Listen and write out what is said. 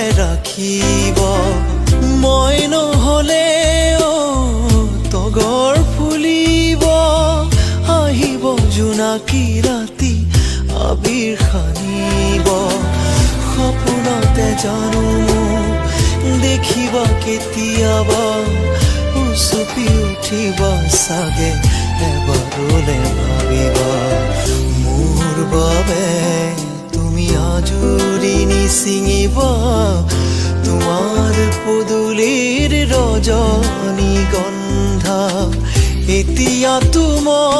মনতে ৰাখিব মই নহ'লেও তগৰ ফুলিব আহিব জোনাকী ৰাতি আবিৰ সানিব সপোনতে জানো দেখিবা কেতিয়াবা উচুপি উঠিবা চাগে এবাৰলে ভাবিবা মোৰ বাবে তুমি আজুৰি নিচিঙিবা তোমাৰ পদূলিৰ ৰজনী গন্ধা এতিয়া তোমাৰ